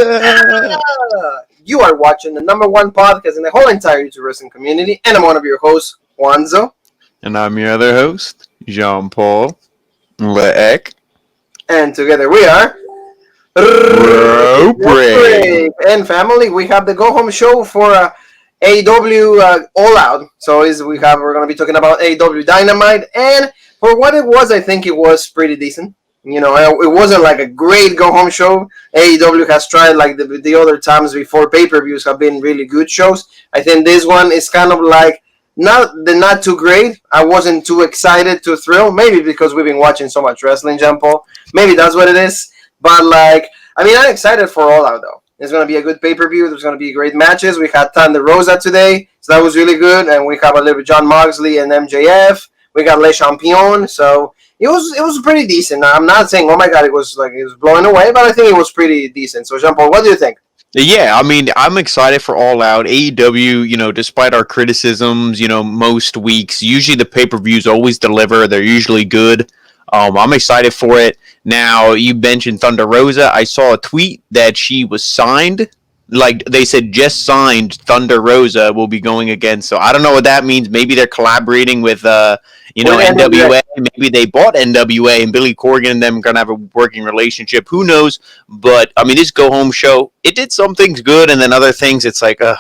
Rosa. You are watching the #1 podcast in the whole entire YouTube wrestling community, and I'm one of your hosts, Juanzo. And I'm your other host, Jean-Paul Leek. And together we are Lootcrate. And family, we have the Go Home show for AEW All Out. So we're going to be talking about AEW Dynamite, and for what it was, I think it was pretty decent. You know, it wasn't like a great go-home show. AEW has tried, like the other times before, pay-per-views have been really good shows. I think this one is kind of like not too great. I wasn't too excited to thrill. Maybe because we've been watching so much wrestling, Jean-Paul. Maybe that's what it is. But, I'm excited for All Out, though. It's going to be a good pay-per-view. There's going to be great matches. We had Rosa today, so that was really good. And we have a little bit John Moxley and MJF. We got Le Champion, so it was pretty decent. I'm not saying, oh my god, it was blowing away, but I think it was pretty decent. So, Jean-Paul, what do you think? Yeah, I'm excited for All Out. AEW, despite our criticisms, most weeks, usually the pay-per-views always deliver. They're usually good. I'm excited for it. Now, you mentioned Thunder Rosa. I saw a tweet that she was signed. Like, they said, just signed Thunder Rosa will be going again. So, I don't know what that means. Maybe they're collaborating with, NWA. Maybe they bought NWA and Billy Corgan and them are going to have a working relationship. Who knows? But, this go-home show, it did some things good, and then other things, it's like, I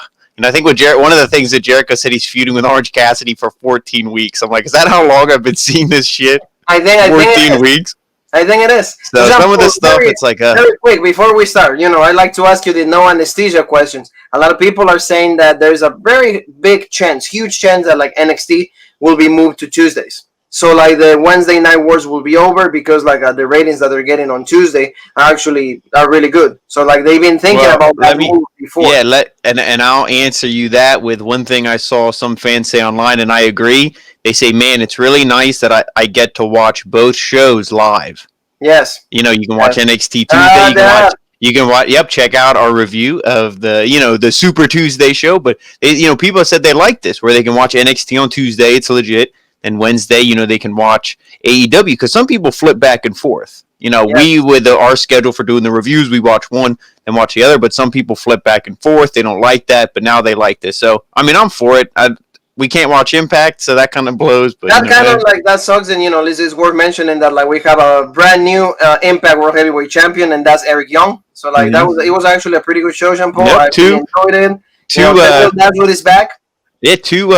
think one of the things that Jericho said, he's feuding with Orange Cassidy for 14 weeks. I'm like, is that how long I've been seeing this shit? I think 14 weeks? I think it is. So some of the stuff, it's like... Very quick, before we start, I like to ask you the no anesthesia questions. A lot of people are saying that there's a very big chance, huge chance that NXT will be moved to Tuesdays. So the Wednesday Night Wars will be over because the ratings that they're getting on Tuesday are really good. So they've been thinking about that move before. Yeah, and I'll answer you that with one thing I saw some fans say online, and I agree. They say, man, it's really nice that I get to watch both shows live. Yes. You can watch NXT Tuesday. You can watch. Yep, check out our review of the Super Tuesday show. But people said they like this, where they can watch NXT on Tuesday. It's legit. And Wednesday, they can watch AEW because some people flip back and forth. We with our schedule for doing the reviews, we watch one and watch the other. But some people flip back and forth. They don't like that, but now they like this. So I'm for it. We can't watch Impact, so that kind of blows. But that sucks. And this is worth mentioning that we have a brand new Impact World Heavyweight Champion, and that's Eric Young. So it was actually a pretty good show, Jean Paul. I really enjoyed it. That's what is back. Yeah, two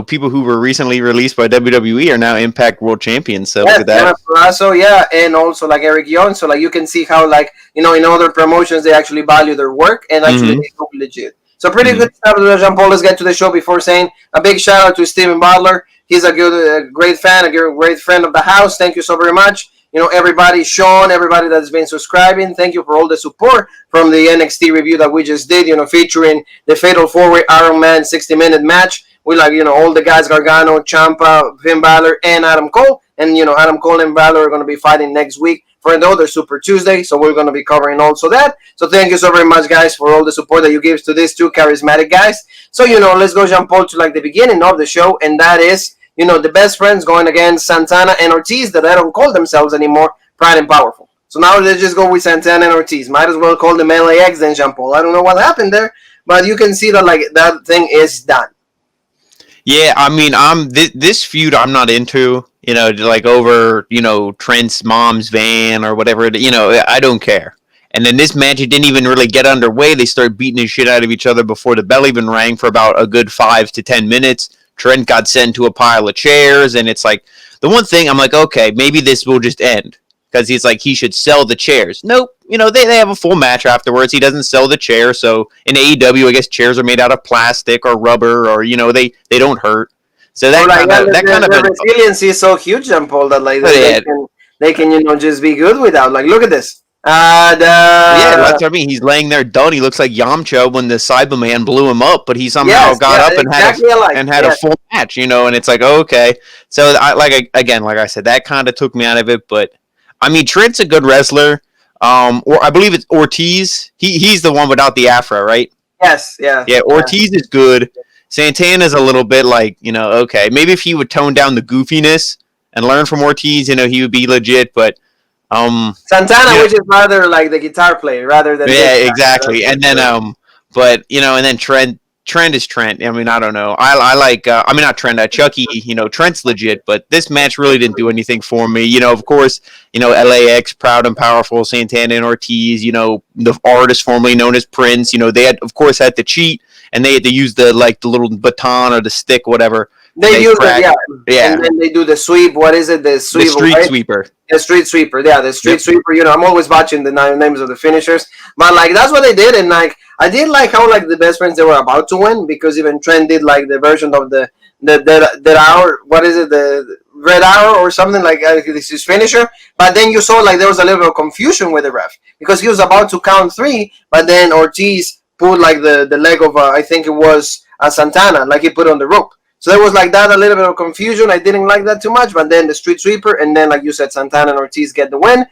people who were recently released by WWE are now Impact World Champions. So look at that. Purazzo, and also Eric Young. So you can see how in other promotions they actually value their work and actually they go legit. So pretty good stuff, Jean Paul. Let's get to the show before saying a big shout out to Steven Butler. He's a great fan, a great friend of the house. Thank you so very much. Everybody, Sean, everybody that's been subscribing, thank you for all the support from the NXT review that we just did, featuring the Fatal 4-Way Iron Man 60-minute match. We all the guys, Gargano, Ciampa, Finn Balor, and Adam Cole. And, Adam Cole and Balor are going to be fighting next week for another Super Tuesday, so we're going to be covering also that. So thank you so very much, guys, for all the support that you give to these two charismatic guys. So, let's go, Jean-Paul, to the beginning of the show, and that is... the best friends going against Santana and Ortiz that they don't call themselves anymore, Pride and Powerful. So now let's just go with Santana and Ortiz. Might as well call them LAX then, Jean-Paul. I don't know what happened there, but you can see that that thing is done. Yeah, this feud I'm not into, over, Trent's mom's van or whatever, I don't care. And then this match, it didn't even really get underway. They started beating the shit out of each other before the bell even rang for about a good 5 to 10 minutes. Trent got sent to a pile of chairs, and it's the one thing I'm okay, maybe this will just end because he's he should sell the chairs. Nope, they have a full match afterwards. He doesn't sell the chair, so in AEW, I guess chairs are made out of plastic or rubber, or they don't hurt. So that kind of resiliency is so huge, Jean-Paul, that they can just be good without. Look at this. Yeah, that's what I mean. He's laying there done. He looks like Yamcha when the Cyberman blew him up, but he somehow got up and had a full match, and it's okay. So like I said, that kind of took me out of it. But Trent's a good wrestler. Or I believe it's Ortiz. He's the one without the afro, right? Yes, yeah. Yeah, Ortiz is good. Santana's a little bit okay. Maybe if he would tone down the goofiness and learn from Ortiz, he would be legit. But Santana, you know, which is rather like the guitar player rather than yeah, this guy. exactly. And then but and then Trent is Trent. I mean, I don't know. I like. I mean, not Trent. Chucky. Trent's legit, but this match really didn't do anything for me. Of course, LAX, Proud and Powerful, Santana and Ortiz. The artist formerly known as Prince. They had, of course, had to cheat and they had to use the little baton or the stick, whatever. They use it, yeah. Yeah. And then they do the sweep. What is it? The sweep. The street sweeper. The street sweeper. Yeah, the street sweeper. I'm always watching the names of the finishers. But that's what they did, and I did like how the best friends they were about to win, because even Trent did the version of the hour. What is it? The red arrow or something this is finisher. But then you saw there was a little bit of confusion with the ref, because he was about to count 3, but then Ortiz put the leg of I think it was Santana, he put on the rope. So there was that, a little bit of confusion. I didn't like that too much, but then the street sweeper, and then like you said, Santana and Ortiz get the win.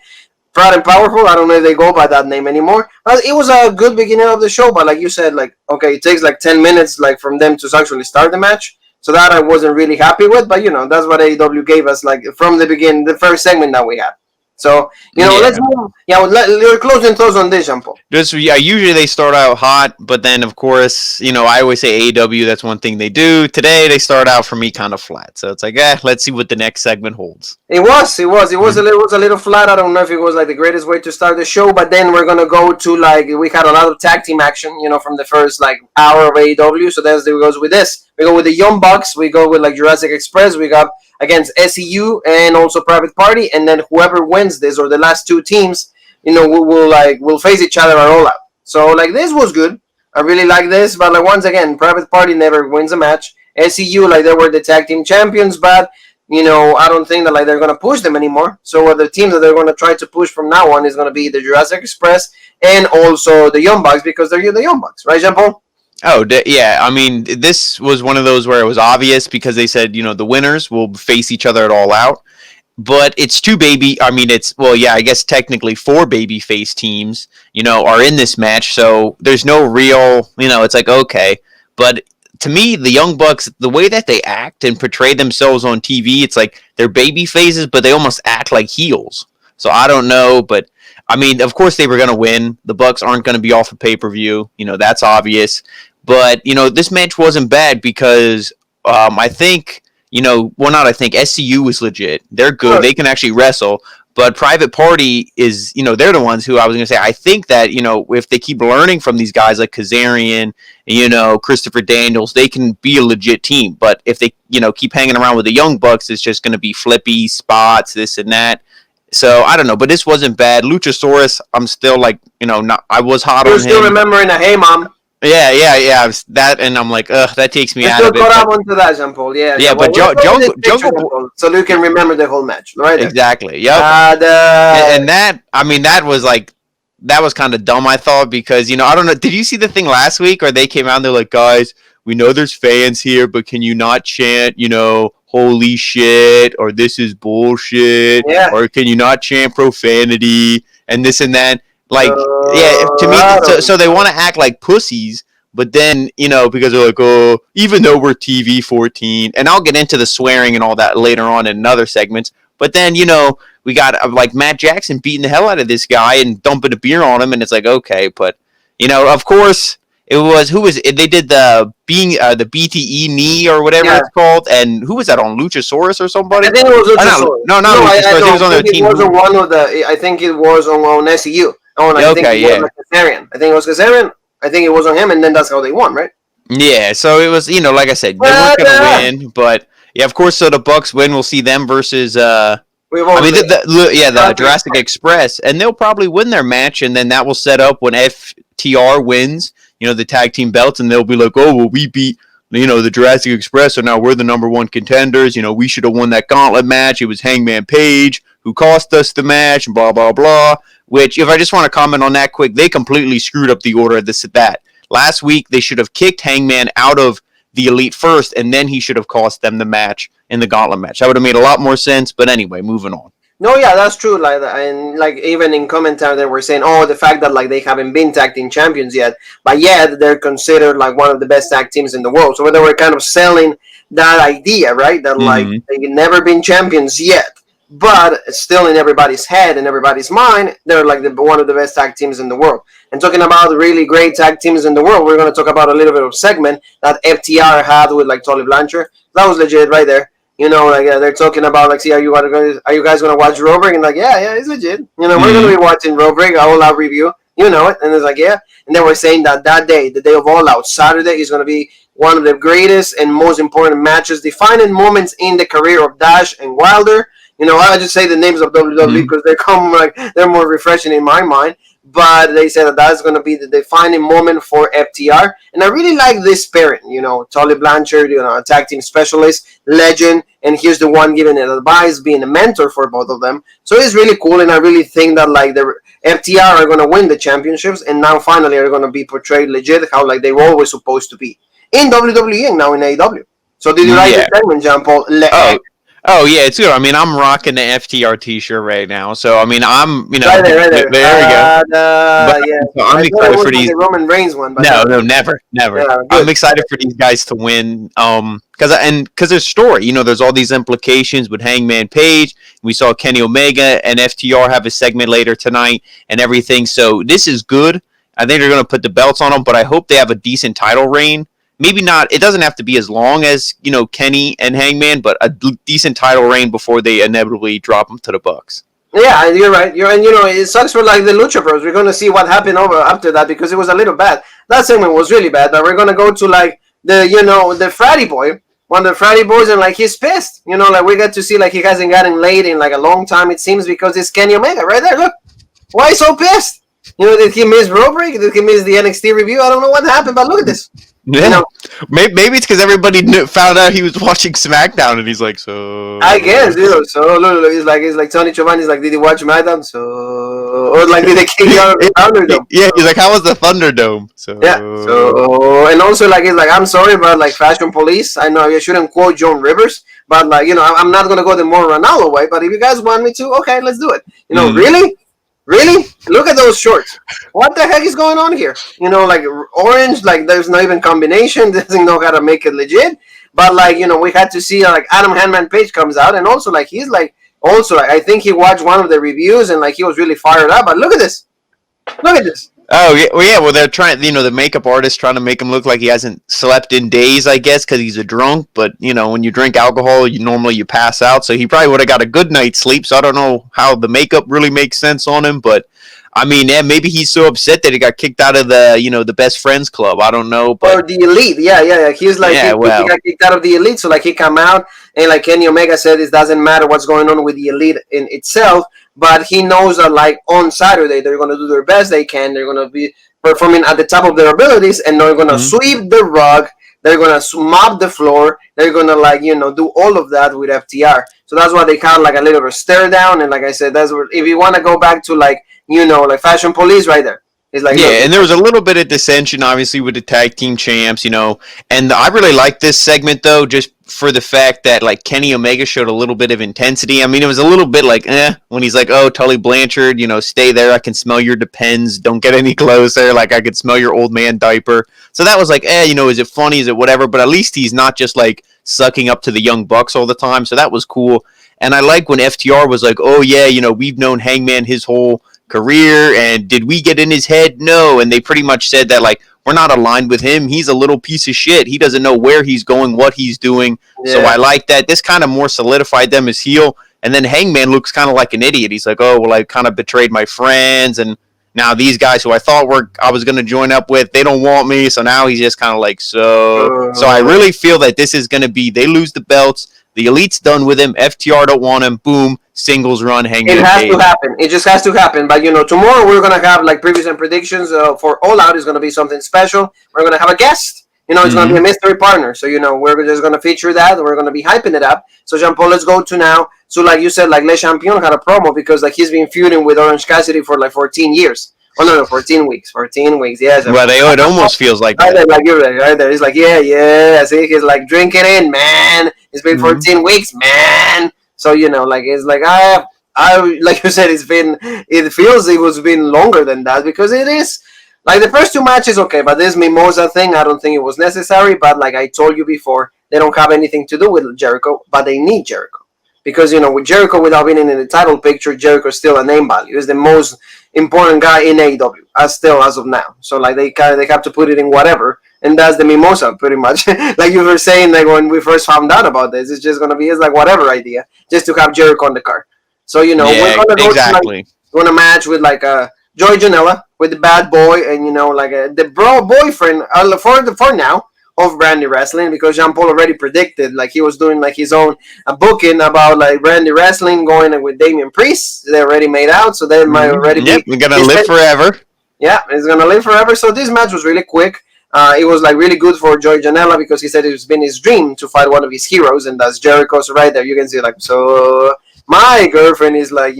Proud and Powerful, I don't know if they go by that name anymore. But it was a good beginning of the show, but like you said, okay, it takes 10 minutes from them to actually start the match. So that I wasn't really happy with, but that's what AEW gave us from the beginning, the first segment that we had. So, let's move. Yeah, your closing thoughts on this, Jean Paul. Usually they start out hot, but then, of course, I always say AEW, that's one thing they do. Today, they start out, for me, kind of flat. So it's let's see what the next segment holds. It was a little flat. I don't know if it was the greatest way to start the show, but then we're going to go to, we had a lot of tag team action, from the first, hour of AEW. So that's it goes with this. We go with the Young Bucks. We go with, Jurassic Express. We got against SEU and also Private Party, and then whoever wins this, or the last 2 teams, we'll face each other at All Out. So this was good. I really like this, but once again, Private Party never wins a match. SEU they were the tag team champions, but I don't think that they're gonna push them anymore. So the team that they're gonna try to push from now on is gonna be the Jurassic Express and also the Young Bucks, because they're the Young Bucks, right, Jean Paul? Oh, yeah. I mean, this was one of those where it was obvious, because they said, the winners will face each other at All Out. But it's 2 baby. I mean, I guess technically 4 baby face teams, are in this match. So there's no real, it's okay. But to me, the Young Bucks, the way that they act and portray themselves on TV, it's they're baby faces, but they almost act like heels. So I don't know, but I mean, of course they were going to win. The Bucks aren't going to be off a pay-per-view. That's obvious. But, this match wasn't bad because I think, not I think, SCU is legit. They're good. Sure. They can actually wrestle. But Private Party is, they're the ones who I was going to say, I think that, if they keep learning from these guys like Kazarian, Christopher Daniels, they can be a legit team. But if they, keep hanging around with the Young Bucks, it's just going to be flippy spots, this and that. So I don't know, but this wasn't bad. Luchasaurus, I'm still I was hot on him. You're still remembering a Hey Mom. Yeah. That, and I'm that takes me out of it. Caught up onto that, Jean Paul. Yeah. Yeah, but Jungle, so you can remember the whole match, right? Exactly. Yep. And that, I mean, that was kind of dumb, I thought, because I don't know. Did you see the thing last week, or they came out and they're like, guys, we know there's fans here, but can you not chant, holy shit, or this is bullshit, or can you not chant profanity and this and that? To me, so they want to act like pussies, but then, because they're like, oh, even though we're TV 14, and I'll get into the swearing and all that later on in other segments, but then, we got Matt Jackson beating the hell out of this guy and dumping a beer on him, and it's okay, but, of course, it was, who was it? They did the BTE knee or whatever it's called, and who was that on, Luchasaurus or somebody? I think it was Luchasaurus. No, Luchasaurus. He was on their team. It wasn't one of the. I think it was on SEU. I think it was Kazarian. I think it was Kazarian. I think it was on him, and then that's how they won, right? Yeah. So it was, like I said, they weren't gonna win, but yeah, of course. So the Bucks win. We'll see them versus. The Jurassic Express, and they'll probably win their match, and then that will set up when FTR wins, the tag team belts, and they'll be like, oh, well, we beat, the Jurassic Express, so now we're the number 1 contenders. We should have won that gauntlet match. It was Hangman Page who cost us the match, and blah, blah, blah. Which, if I just want to comment on that quick, they completely screwed up the order of this at that. Last week, they should have kicked Hangman out of the Elite first, and then he should have cost them the match in the gauntlet match. That would have made a lot more sense, but anyway, moving on. No, yeah, that's true. And even in commentary, they were saying, the fact that they haven't been tag team champions yet, but yet they're considered one of the best tag teams in the world. So they were kind of selling that idea, right? That they've never been champions yet. but still in everybody's head and everybody's mind, they're like one of the best tag teams in the world. And talking about really great tag teams in the world, we're going to talk about a little bit of segment that FTR had with like Tully Blanchard. That was legit right there. You know, like they're talking about like, see, are you guys gonna watch Raw Break? And like, yeah, it's legit. You know, we're gonna be watching Raw Break, a All Out review. You know it, and it's like, yeah. And then we're saying that day, the day of All Out, Saturday, is gonna be one of the greatest and most important matches, defining moments in the career of Dash and Wilder. You know, I just say the names of WWE because they're more refreshing in my mind. But they said that that's going to be the defining moment for FTR. And I really like this pairing, you know, Tully Blanchard, you know, a tag team specialist, legend, and here's the one giving it advice, being a mentor for both of them. So it's really cool, and I really think that, like, the FTR are going to win the championships, and now finally are going to be portrayed legit, how, like, they were always supposed to be in WWE and now in AEW. So did you like the segment, Jean-Paul? Oh yeah, it's good. I mean, I'm rocking the FTR T-shirt right now, so I mean, I'm right there. There we go. So I'm excited for these. The Roman Reigns one, but no, never. Yeah, I'm excited for these guys to win. Because there's story. You know, there's all these implications with Hangman Page. We saw Kenny Omega and FTR have a segment later tonight and everything. So this is good. I think they're going to put the belts on them, but I hope they have a decent title reign. Maybe not. It doesn't have to be as long as, you know, Kenny and Hangman, but a decent title reign before they inevitably drop them to the Bucks. Yeah, you're right. And you know, it sucks for like the Lucha Bros. We're gonna see what happened over after that because it was a little bad. That segment was really bad. But we're gonna go to like the fratty boy, one of the fratty boys, and like he's pissed. You know, like we get to see like he hasn't gotten laid in like a long time. It seems because it's Kenny Omega right there. Look, why so pissed? You know, did he miss Raw Break? Did he miss the NXT review? I don't know what happened, but look at this. Yeah. You know, maybe it's because everybody found out he was watching Smackdown, and he's like, so. I guess, you know. So look, it's like Tony Giovanni's like, did he watch Smackdown? So, or like, did they kick you out of the ThunderDome? Yeah, he's like, how was the ThunderDome? So. Yeah. So, and also like, it's like, I'm sorry, but like, Fashion Police. I know you shouldn't quote Joan Rivers, but like, you know, I'm not gonna go the more Ronaldo way. But if you guys want me to, okay, let's do it. You know, really. Really? Look at those shorts. What the heck is going on here? You know, like orange, like there's not even combination, doesn't know how to make it legit. But like, you know, we had to see like Adam Hangman Page comes out, and also like he's like also like, I think he watched one of the reviews and like he was really fired up. But look at this. Look at this. Oh yeah, well they're trying, you know, the makeup artist trying to make him look like he hasn't slept in days, I guess, because he's a drunk. But you know, when you drink alcohol, you pass out. So he probably would have got a good night's sleep. So I don't know how the makeup really makes sense on him, but I mean, yeah, maybe he's so upset that he got kicked out of the, you know, the Best Friends Club. I don't know, but or the Elite, yeah. He's like, he got kicked out of the Elite, so like he come out and like Kenny Omega said, it doesn't matter what's going on with the Elite in itself, but he knows that like on Saturday they're gonna do their best they can. They're gonna be performing at the top of their abilities, and they're gonna sweep the rug. They're gonna mop the floor. They're gonna like, you know, do all of that with FTR. So that's why they kind of like a little bit of stare down. And like I said, that's where if you want to go back to like, you know, like Fashion Police right there. It's like, yeah, and there was a little bit of dissension, obviously, with the tag team champs, you know. And I really like this segment, though, just for the fact that, like, Kenny Omega showed a little bit of intensity. I mean, it was a little bit like, when he's like, oh, Tully Blanchard, you know, stay there. I can smell your Depends. Don't get any closer. Like, I could smell your old man diaper. So that was like, you know, is it funny? Is it whatever? But at least he's not just, like, sucking up to the Young Bucks all the time. So that was cool. And I like when FTR was like, oh, yeah, you know, we've known Hangman his whole career, and did we get in his head? No. And they pretty much said that, like, we're not aligned with him. He's a little piece of shit. He doesn't know where he's going, what he's doing. Yeah. So I like that. This kind of more solidified them as heel. And then Hangman looks kind of like an idiot. He's like, oh, well, I kind of betrayed my friends, and now these guys who I thought I was going to join up with, they don't want me. So now he's just kind of like, so I really feel that this is going to be, they lose the belts. The Elite's done with him. FTR don't want him. Boom. Singles run. Hangman. It has to happen. It just has to happen. But, you know, tomorrow we're going to have, like, previews and predictions for All Out. Is going to be something special. We're going to have a guest. You know, it's going to be a mystery partner. So, you know, we're just going to feature that. We're going to be hyping it up. So, Jean-Paul, let's go to now. So, like you said, like, Le Champion had a promo because, like, he's been feuding with Orange Cassidy for, like, 14 years. Oh, no, 14 weeks. 14 weeks, yes. Well, it almost feels like that. Like, you're right there. He's like, yeah. See, he's like, drinking in, man. It's been 14 weeks, man. So, you know, like, it's like, I like you said, it feels it was been longer than that because it is. Like, the first two matches, okay, but this Mimosa thing, I don't think it was necessary. But like I told you before, they don't have anything to do with Jericho, but they need Jericho. because with Jericho without being in the title picture, Jericho is still a name value. He's the most important guy in AEW as of now. So like they have to put it in whatever, and that's the mimosa pretty much. Like you were saying, like when we first found out about this, it's just gonna be like whatever idea just to have Jericho on the card. So we're gonna go exactly. to gonna match with like Joey Janela with the bad boy and like the boyfriend for now of Brandy Wrestling, because Jean Paul already predicted like he was doing like his own booking about like Brandy Wrestling going with Damian Priest. They already made out, so they might already be. We're gonna live forever. Yeah, it's gonna live forever. So this match was really quick. It was like really good for Joey Janela because he said it's been his dream to fight one of his heroes, and that's Jericho. So right there, you can see like, so my girlfriend is like,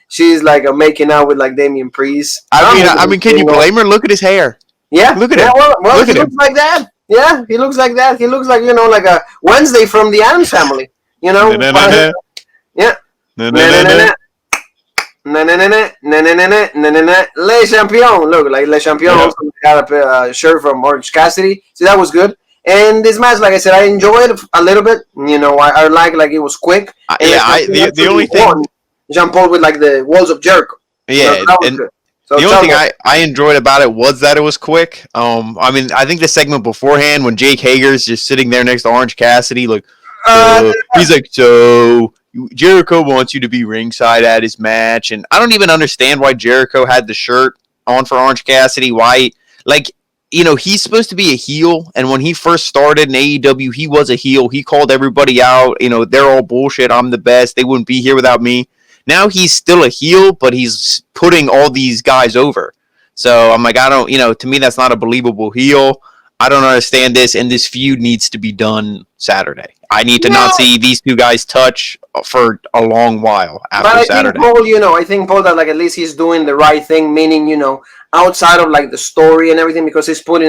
she's like making out with like Damian Priest. I mean, can you blame her? Look at his hair. Yeah, look at him. Well, look he looks like that. Yeah, he looks like that. He looks like like a Wednesday from the Addams Family. Yeah. Le Champion. Look, like Le Champion also got a shirt from Orange Cassidy. So that was good. And this match, like I said, I enjoyed it a little bit. I like it was quick. The only thing Jean Paul with like the walls of Jericho. Yeah, that was good. So the only thing I enjoyed about it was that it was quick. I mean, I think the segment beforehand when Jake Hager's just sitting there next to Orange Cassidy, like, he's like, so Jericho wants you to be ringside at his match, and I don't even understand why Jericho had the shirt on for Orange Cassidy. Why, like, he's supposed to be a heel, and when he first started in AEW, he was a heel. He called everybody out. They're all bullshit. I'm the best. They wouldn't be here without me. Now he's still a heel, but he's putting all these guys over. So I'm like, I don't, to me, that's not a believable heel. I don't understand this, and this feud needs to be done Saturday. I need to not see these two guys touch for a long while after Saturday. I think Paul that like at least he's doing the right thing, meaning outside of like the story and everything, because he's putting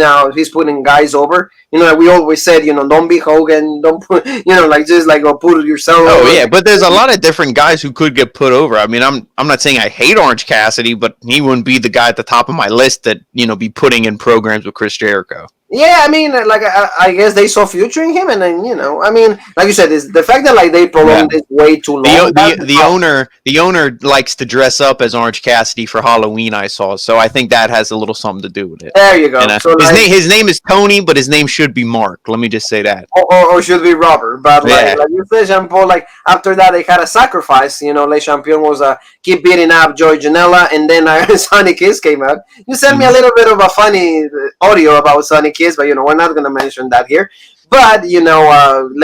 guys over. Like we always said, don't be Hogan, don't put, like just like go put yourself. Oh over. Yeah, but there's a lot of different guys who could get put over. I mean, I'm not saying I hate Orange Cassidy, but he wouldn't be the guy at the top of my list that be putting in programs with Chris Jericho. Yeah, I mean, like I guess they saw future in him, and then I mean, like you said, is the fact that like they prolonged it way too long. The owner likes to dress up as Orange Cassidy for Halloween. I saw, so I think that has a little something to do with it. There you go. And, so his name is Tony, but his name should be Mark. Let me just say that. Or should be Robert. But like you said, Jean Paul, like after that they had a sacrifice. Le Champion was keep beating up Joey Janela, and then Sonny Kiss came out. You sent me a little bit of a funny audio about Sonny Kiss, but we're not gonna mention that here. But they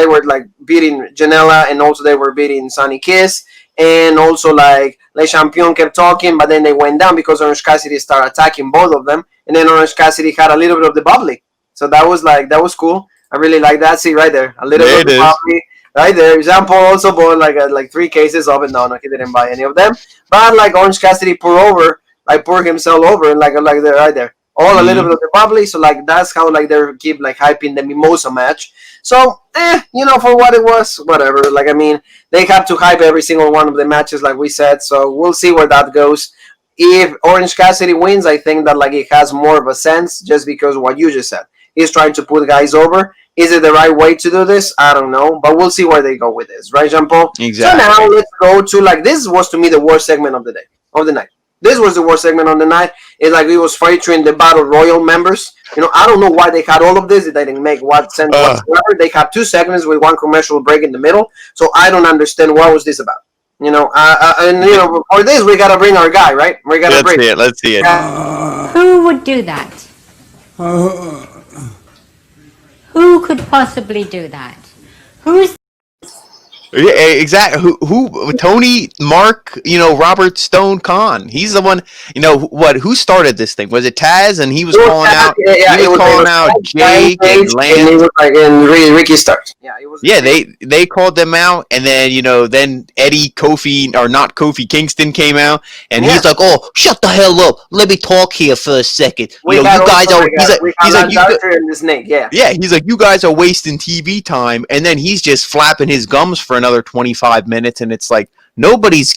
were like beating Janela, and also they were beating Sonny Kiss, and also like Le Champion kept talking, but then they went down because Orange Cassidy started attacking both of them, and then Orange Cassidy had a little bit of the bubbly, so that was cool. I really like that. See right there, a little bit of the bubbly. Right there, Jean Paul also bought like 3 cases of it. No, he didn't buy any of them. But like Orange Cassidy pour himself over, and like there, right there. All a little bit of the bubbly, so like that's how like they keep like hyping the Mimosa match. So for what it was, whatever. Like I mean, they have to hype every single one of the matches, like we said. So we'll see where that goes. If Orange Cassidy wins, I think that like it has more of a sense, just because what you just said. He's trying to put guys over. Is it the right way to do this? I don't know, but we'll see where they go with this, right, Jean Paul? Exactly. So now let's go to like this was to me the worst segment of the night. This was the worst segment on the night. It's like it was featuring the Battle Royal members. I don't know why they had all of this. It didn't make what sense whatsoever. They had 2 segments with 1 commercial break in the middle. So I don't understand what was this about. For this we gotta bring our guy, right? We gotta bring. Let's see it. Who would do that? Who could possibly do that? Who's Yeah, exactly. Who? Tony, Mark, Robert Stone Khan. He's the one. Who started this thing? Was it Taz? And he was calling out. He was calling out Jake and Lance. And Ricky Starks. Yeah, it was. Yeah, they called them out, and then Eddie Kofi, or not Kofi Kingston, came out, and he's like, "Oh, shut the hell up! Let me talk here for a second. You guys are." He's like, yeah. He's like, you guys are wasting TV time, and then he's just flapping his gums for another 25 minutes, and it's like nobody's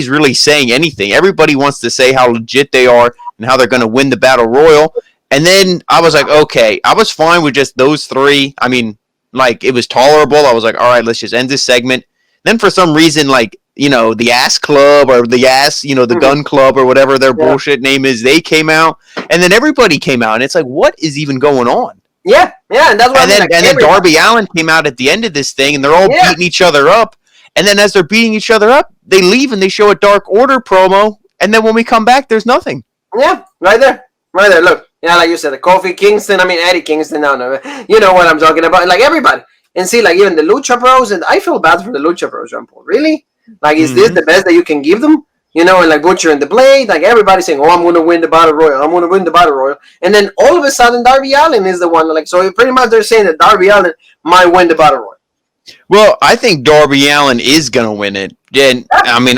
really saying anything. Everybody wants to say how legit they are and how they're going to win the Battle Royal. And then I was like, okay, I was fine with just those 3. I mean, like, it was tolerable. I was like, all right, let's just end this segment. Then for some reason, like, the Ass Club or the Ass, the Gun Club or whatever their bullshit name is, they came out, and then everybody came out, and it's like, what is even going on? Yeah, and that's what. And then Darby Allin came out at the end of this thing, and they're all beating each other up. And then as they're beating each other up, they leave and they show a Dark Order promo. And then when we come back, there's nothing. Yeah, right there. Look, like you said, Kofi Kingston. I mean, Eddie Kingston. No, you know what I'm talking about. Like everybody, and see, like even the Lucha Bros. And I feel bad for the Lucha Bros. Jean Paul. Really? Like, is this the best that you can give them? And like Butcher and the Blade, like everybody saying, "Oh, I'm going to win the Battle Royal. I'm going to win the Battle Royal." And then all of a sudden, Darby Allin is the one. Like, so pretty much they're saying that Darby Allin might win the Battle Royal. Well, I think Darby Allin is going to win it. And I mean,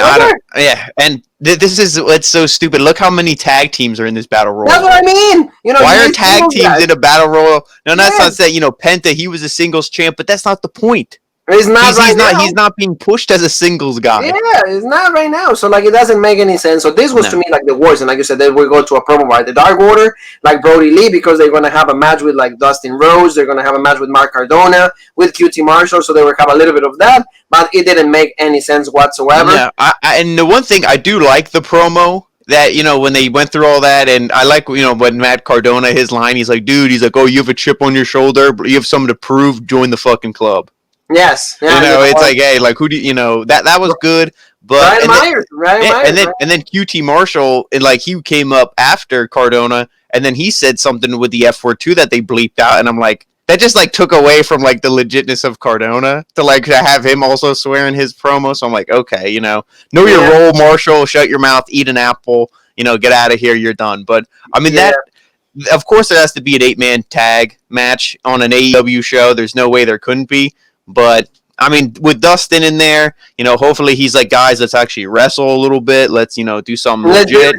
and it's so stupid. Look how many tag teams are in this Battle Royal. That's what I mean. Why are tag teams in a Battle Royal? No, that's not saying, Penta, he was a singles champ, but that's not the point. He's not being pushed as a singles guy. Yeah, it's not right now. So, like, it doesn't make any sense. So, this was, to me, like, the worst. And like you said, then we go to a promo by the Dark Order, like Brody Lee, because they're going to have a match with, like, Dustin Rhodes. They're going to have a match with Mark Cardona, with QT Marshall. So, they will have a little bit of that. But it didn't make any sense whatsoever. Yeah, and the one thing, I do like the promo that, when they went through all that, and I like, when Matt Cardona, his line, he's like, dude, he's like, oh, you have a chip on your shoulder, but you have something to prove, join the fucking club. Yes. Yeah, it's like, hey, like, who do that was good, but Ryan Myers, and then QT Marshall, and like he came up after Cardona, and then he said something with the F word too that they bleeped out, and I'm like, that just like took away from like the legitness of Cardona to have him also swear in his promo. So I'm like, okay, know your role, Marshall, shut your mouth, eat an apple, get out of here, you're done. But I mean that. Of course, there has to be an 8-man tag match on an AEW show. There's no way there couldn't be. But, I mean, with Dustin in there, hopefully he's like, guys, let's actually wrestle a little bit. Let's, do something legit.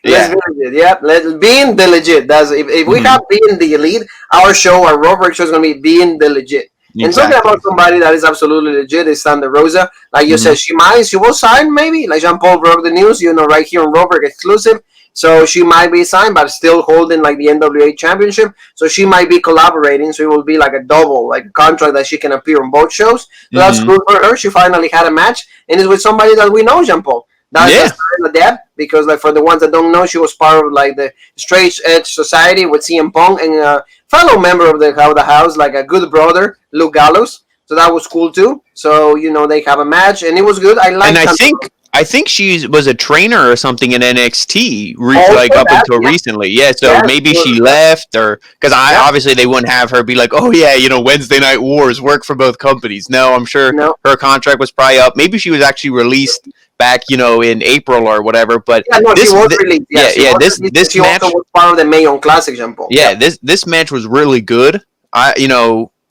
Let's be legit. Yeah, let's being the legit. That's if we have being the elite, our show, our Raw show is going to be being the legit. Exactly. And talking about somebody that is absolutely legit is Thunder Rosa. Like you said, she will sign maybe. Like Jean Paul broke the news, right here on Raw exclusive. So she might be signed, but still holding like the NWA Championship. So she might be collaborating. So it will be like a double, like a contract that she can appear on both shows. So that's good for her. She finally had a match, and it's with somebody that we know, Jean Paul. That's Deb, because like for the ones that don't know, she was part of like the Straight Edge Society with CM Punk and a fellow member of the house, like a good brother, Luke Gallows. So that was cool too. So they have a match, and it was good. I think she was a trainer or something in NXT, up until recently. Yeah, so maybe she left, or because obviously they wouldn't have her be like, oh yeah, Wednesday Night Wars work for both companies. No, I'm sure her contract was probably up. Maybe she was actually released back, in April or whatever. But she was released. This match also was part of the Mayon Classic, Jean Paul. Yeah, this match was really good.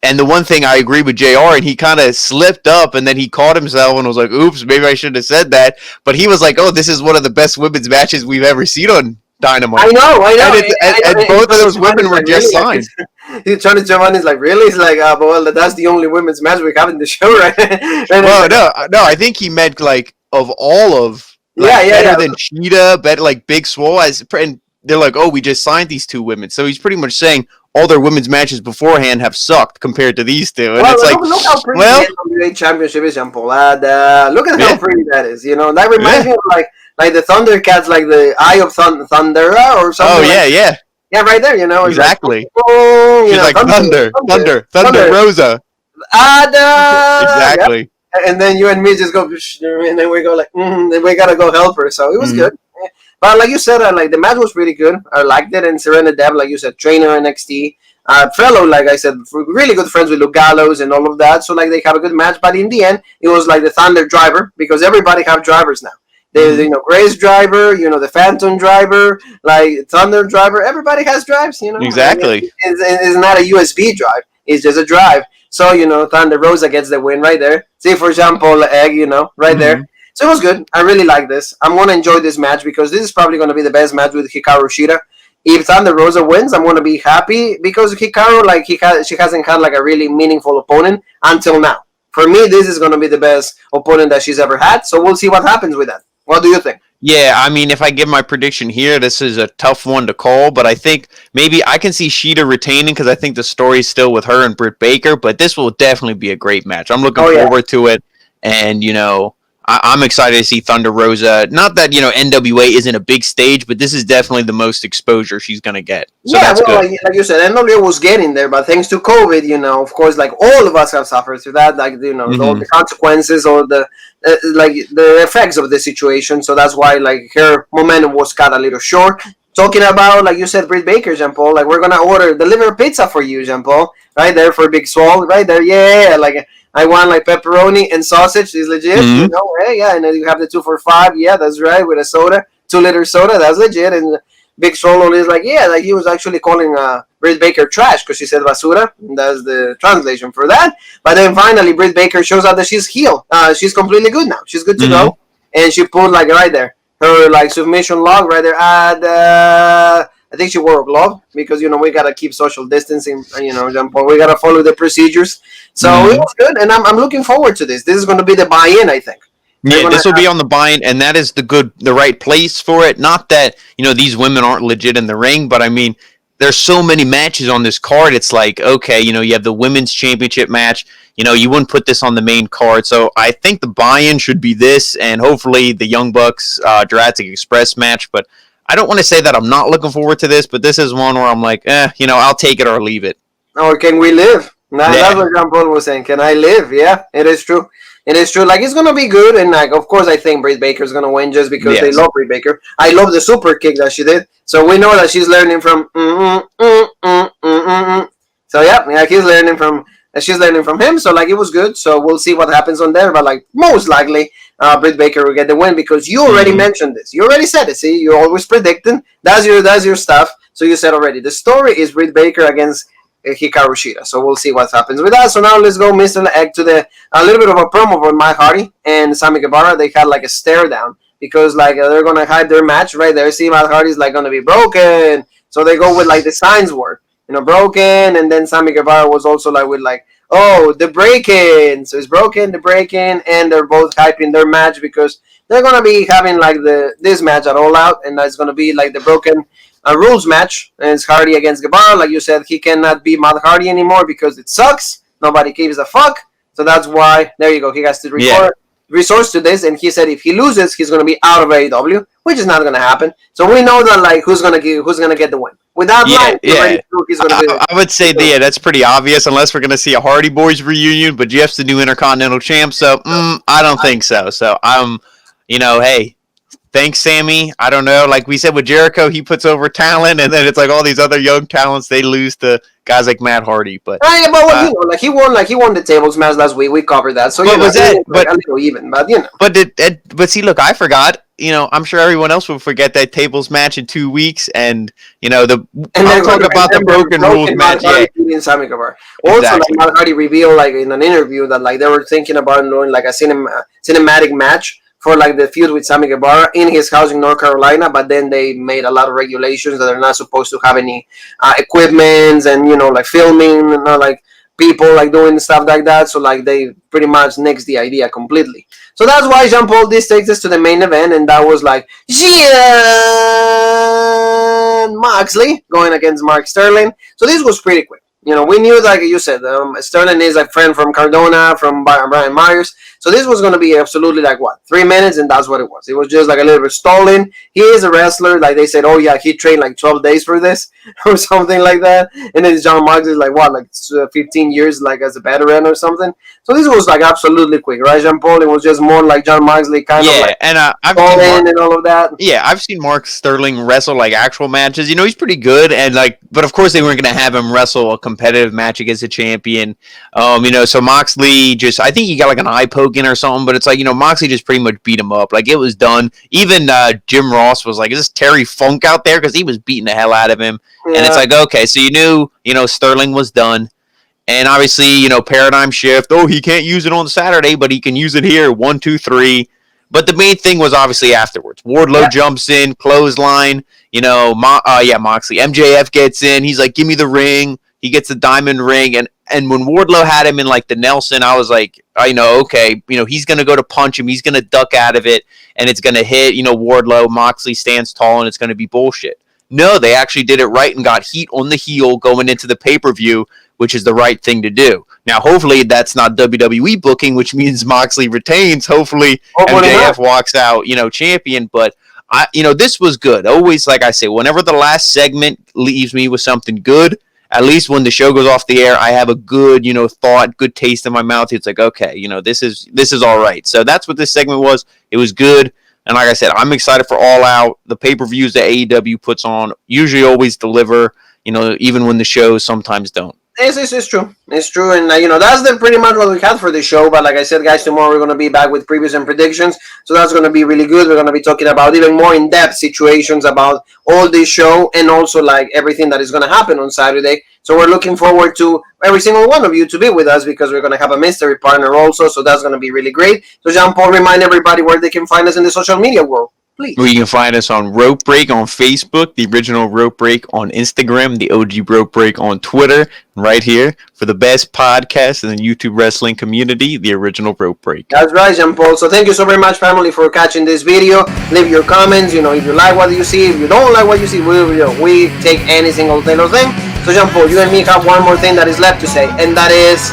And the one thing I agree with JR, and he kind of slipped up, and then he caught himself and was like, oops, maybe I shouldn't have said that. But he was like, oh, this is one of the best women's matches we've ever seen on Dynamite. I know. And both of those women were just signed. He's trying to jump on. He's like, really? He's like, well, that's the only women's match we have in the show, right? Well, no, I think he meant like of all of better than Cheetah, better like Big Swole, and they're like, oh, we just signed these two women. So he's pretty much saying all their women's matches beforehand have sucked compared to these two. And it's like, look how pretty the NWA Championship is, Jean Paul. Look at how pretty that is. That reminds me of like the Thundercats, like the Eye of Thundera or something. Oh, yeah. Yeah, right there, Exactly. Like, oh, she's like Thunder Rosa. Exactly. Yep. And then you and me just go, and then we go like, then we gotta go help her. So it was good. But like you said, like the match was pretty good. I liked it. And Serena Deeb, like you said, trainer NXT, fellow, like I said, really good friends with Luke Gallows and all of that. So like they have a good match. But in the end, it was like the Thunder Driver, because everybody have drivers now. There's Grace Driver, the Phantom Driver, like Thunder Driver. Everybody has drives, Exactly. It's not a USB drive. It's just a drive. So Thunder Rosa gets the win right there. See, for example, Egg, right there. So it was good. I really like this. I'm going to enjoy this match because this is probably going to be the best match with Hikaru Shida. If Thunder Rosa wins, I'm going to be happy because Hikaru, she hasn't had like a really meaningful opponent until now. For me, this is going to be the best opponent that she's ever had. So we'll see what happens with that. What do you think? Yeah, I mean, if I give my prediction here, this is a tough one to call, but I think maybe I can see Shida retaining because I think the story's still with her and Britt Baker, but this will definitely be a great match. I'm looking forward to it. And, I'm excited to see Thunder Rosa. Not that, NWA isn't a big stage, but this is definitely the most exposure she's going to get. So yeah, that's well, good. like you said, NWA was getting there, but thanks to COVID, of course, like all of us have suffered through that, like all the consequences or the like the effects of the situation. So that's why like her momentum was cut a little short. Talking about, like you said, Britt Baker, Jean Paul, like we're gonna deliver pizza for you, Jean Paul, right there for Big Swole, right there, yeah, like I want like pepperoni and sausage is legit, yeah, and then you have the 2 for $5, yeah, that's right, with a soda, 2-liter soda, that's legit, and Big Swole is like, yeah, like he was actually calling Britt Baker trash because she said basura, and that's the translation for that. But then finally, Britt Baker shows out that she's healed, she's completely good now, she's good to go, and she put like right there her like submission log right there at I think she wore a glove because we gotta keep social distancing. Jean Paul, we gotta follow the procedures. So it was good, and I'm looking forward to this. This is going to be the buy-in, I think. Yeah, this will be on the buy-in, and that is the right place for it. Not that these women aren't legit in the ring, but I mean, there's so many matches on this card. It's like, okay, you have the women's championship match. You wouldn't put this on the main card. So I think the buy-in should be this, and hopefully the Young Bucks Jurassic Express match. But I don't want to say that I'm not looking forward to this, but this is one where I'm like, I'll take it or leave it. Or can we live? That's what Jean Paul was saying. Can I live? Yeah, it is true. It is true. Like, it's going to be good. And, like, of course, I think Britt Baker's going to win just because they love Britt Baker. I love the super kick that she did. So we know that she's learning from So, yeah, she's learning from him. So, like, it was good. So we'll see what happens on there. But, like, most likely Britt Baker will get the win because you already mentioned this. You already said it. See, you're always predicting. That's your stuff. So you said already. The story is Britt Baker against Hikaru Shida. So we'll see what happens with that. So now let's go, Mr. Egg, to a little bit of a promo for Matt Hardy and Sammy Guevara. They had like a stare down because like they're gonna hype their match right there. See, Matt Hardy's like gonna be broken. So they go with like the signs were broken, and then Sammy Guevara was also like with like, oh, the break-in. So it's broken, the break-in, and they're both hyping their match because they're gonna be having like this match at All Out, and that's gonna be like the broken rules match, and it's Hardy against Guevara. Like you said, he cannot be Matt Hardy anymore because it sucks. Nobody gives a fuck. So that's why, there you go, he has to resource to this, and he said if he loses, he's going to be out of AEW, which is not going to happen. So we know that like who's going to get the win. Without he's going to be I would say that's pretty obvious unless we're going to see a Hardy Boys reunion, but Jeff's the new Intercontinental Champ, so I don't think so. So I'm, hey, thanks, Sammy. I don't know. Like we said with Jericho, he puts over talent, and then it's like all these other young talents, they lose to guys like Matt Hardy. But he won the tables match last week. We covered that. So but a little even, but But see, look, I forgot. I'm sure everyone else will forget that tables match in 2 weeks, and I'll talk about the broken rules match. Sammy Guevara. Also, like Matt Hardy revealed, like in an interview, that like they were thinking about doing like a cinematic match for like the feud with Sammy Guevara in his house in North Carolina, but then they made a lot of regulations that they're not supposed to have any equipment and like filming and like people like doing stuff like that. So like they pretty much nixed the idea completely. So that's why Jean Paul this takes us to the main event, and that was like Moxley going against Mark Sterling. So this was pretty quick. We knew, like you said, Sterling is a friend from Cardona, from Brian Myers. So this was going to be absolutely 3 minutes, and that's what it was. It was just like a little bit stalling. He is a wrestler. Like they said, oh yeah, he trained like 12 days for this or something like that. And then John Moxley is 15 years like as a veteran or something. So this was like absolutely quick, right, Jean Paul? It was just more like John Moxley kind of like I've seen and all of that. Yeah, I've seen Mark Sterling wrestle like actual matches. He's pretty good, and but of course they weren't going to have him wrestle a competitive match against a champion. So Moxley I think he got like an eye poking or something, but it's like, Moxley just pretty much beat him up. Like it was done. Even Jim Ross was like, is this Terry Funk out there? Because he was beating the hell out of him. Yeah. And it's like, okay, so you knew, Sterling was done. And obviously, paradigm shift. Oh, he can't use it on Saturday, but he can use it here. 1, 2, 3. But the main thing was obviously afterwards. Wardlow jumps in, clothesline. Moxley. MJF gets in. He's like, give me the ring. He gets the diamond ring. And when Wardlow had him in like the Nelson, I was like, okay, he's going to go to punch him. He's going to duck out of it, and it's going to hit, Wardlow. Moxley stands tall, and it's going to be bullshit. No, they actually did it right and got heat on the heel going into the pay-per-view which is the right thing to do. Now, hopefully, that's not WWE booking, which means Moxley retains. Hopefully MJF walks out, champion. But this was good. Always, like I say, whenever the last segment leaves me with something good, at least when the show goes off the air, I have a good, thought, good taste in my mouth. It's like, okay, this is all right. So that's what this segment was. It was good. And like I said, I'm excited for All Out. The pay-per-views that AEW puts on usually always deliver, even when the shows sometimes don't. It's true. It's true. And, that's pretty much what we had for the show. But like I said, guys, tomorrow we're going to be back with previews and predictions. So that's going to be really good. We're going to be talking about even more in-depth situations about all this show and also like everything that is going to happen on Saturday. So we're looking forward to every single one of you to be with us because we're going to have a mystery partner also. So that's going to be really great. So Jean-Paul, remind everybody where they can find us in the social media world. Please. Well, you can find us on Rope Break on Facebook, the original Rope Break on Instagram, the OG Rope Break on Twitter, and right here for the best podcast in the YouTube wrestling community, the original Rope Break. That's right, Jean-Paul. So thank you so very much, family, for catching this video. Leave your comments. If you like what you see, if you don't like what you see, we take any single thing. So Jean-Paul, you and me have one more thing that is left to say, and that is...